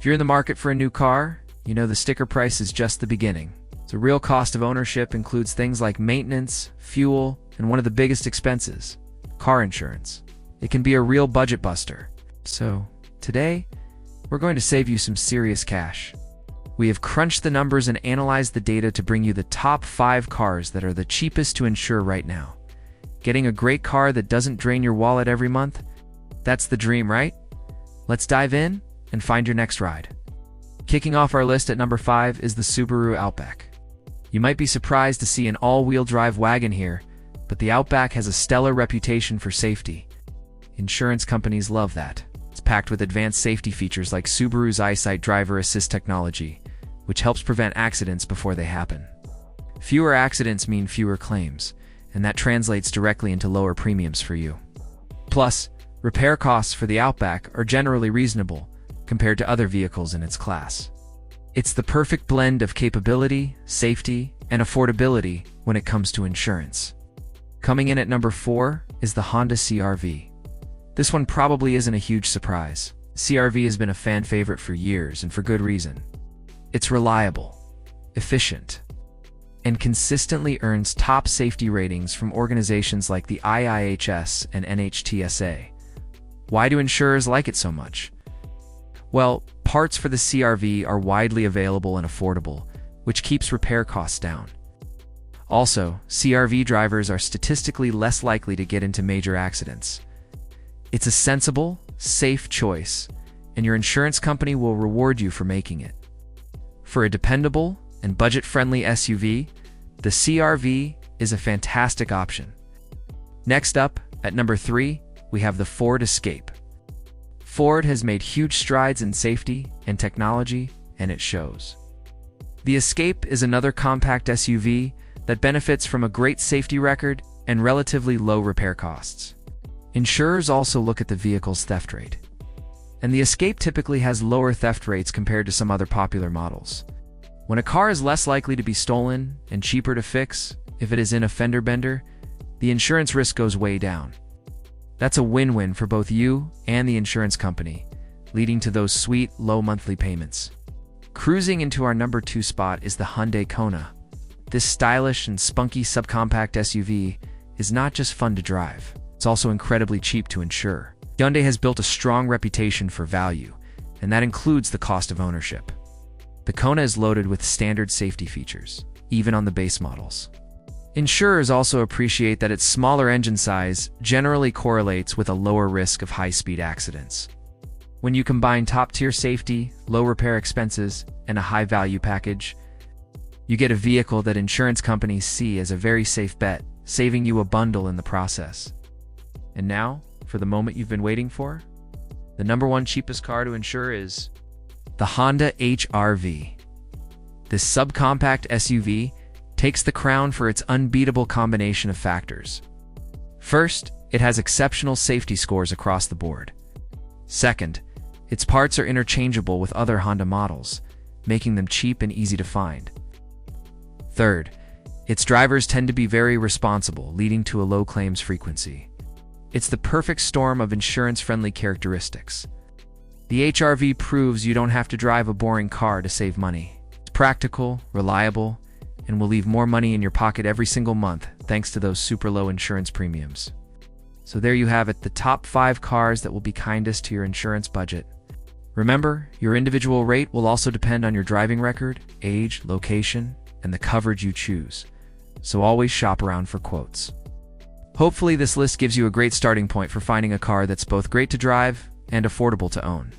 If you're in the market for a new car, you know the sticker price is just the beginning. The real cost of ownership includes things like maintenance, fuel, and one of the biggest expenses, car insurance. It can be a real budget buster. So, today, we're going to save you some serious cash. We have crunched the numbers and analyzed the data to bring you the top 5 cars that are the cheapest to insure right now. Getting a great car that doesn't drain your wallet every month? That's the dream, right? Let's dive in and find your next ride. Kicking off our list at number 5 is the Subaru Outback. You might be surprised to see an all-wheel drive wagon here, but the Outback has a stellar reputation for safety. Insurance companies love that. It's packed with advanced safety features like Subaru's EyeSight driver assist technology, which helps prevent accidents before they happen. Fewer accidents mean fewer claims, and that translates directly into lower premiums for you. Plus, repair costs for the Outback are generally reasonable compared to other vehicles in its class. It's the perfect blend of capability, safety, and affordability when it comes to insurance. Coming in at number 4 is the Honda CR-V. This one probably isn't a huge surprise. CR-V has been a fan favorite for years, and for good reason. It's reliable, efficient, and consistently earns top safety ratings from organizations like the IIHS and NHTSA. Why do insurers like it so much? Well, parts for the CR-V are widely available and affordable, which keeps repair costs down. Also, CR-V drivers are statistically less likely to get into major accidents. It's a sensible, safe choice, and your insurance company will reward you for making it. For a dependable and budget-friendly SUV, the CR-V is a fantastic option. Next up, at number 3, we have the Ford Escape. Ford has made huge strides in safety and technology, and it shows. The Escape is another compact SUV that benefits from a great safety record and relatively low repair costs. Insurers also look at the vehicle's theft rate, and the Escape typically has lower theft rates compared to some other popular models. When a car is less likely to be stolen and cheaper to fix if it is in a fender bender, the insurance risk goes way down. That's a win-win for both you and the insurance company, leading to those sweet, low monthly payments. Cruising into our number 2 spot is the Hyundai Kona. This stylish and spunky subcompact SUV is not just fun to drive, it's also incredibly cheap to insure. Hyundai has built a strong reputation for value, and that includes the cost of ownership. The Kona is loaded with standard safety features, even on the base models. Insurers also appreciate that its smaller engine size generally correlates with a lower risk of high-speed accidents. When you combine top-tier safety, low repair expenses, and a high-value package, you get a vehicle that insurance companies see as a very safe bet, saving you a bundle in the process. And now, for the moment you've been waiting for, the number 1 cheapest car to insure is the Honda HR-V. This subcompact SUV takes the crown for its unbeatable combination of factors. First, it has exceptional safety scores across the board. Second, its parts are interchangeable with other Honda models, making them cheap and easy to find. Third, its drivers tend to be very responsible, leading to a low claims frequency. It's the perfect storm of insurance-friendly characteristics. The HR-V proves you don't have to drive a boring car to save money. It's practical, reliable, and will leave more money in your pocket every single month thanks to those super low insurance premiums. So there you have it, the top 5 cars that will be kindest to your insurance budget. Remember, your individual rate will also depend on your driving record, age, location, and the coverage you choose. So always shop around for quotes. Hopefully this list gives you a great starting point for finding a car that's both great to drive and affordable to own.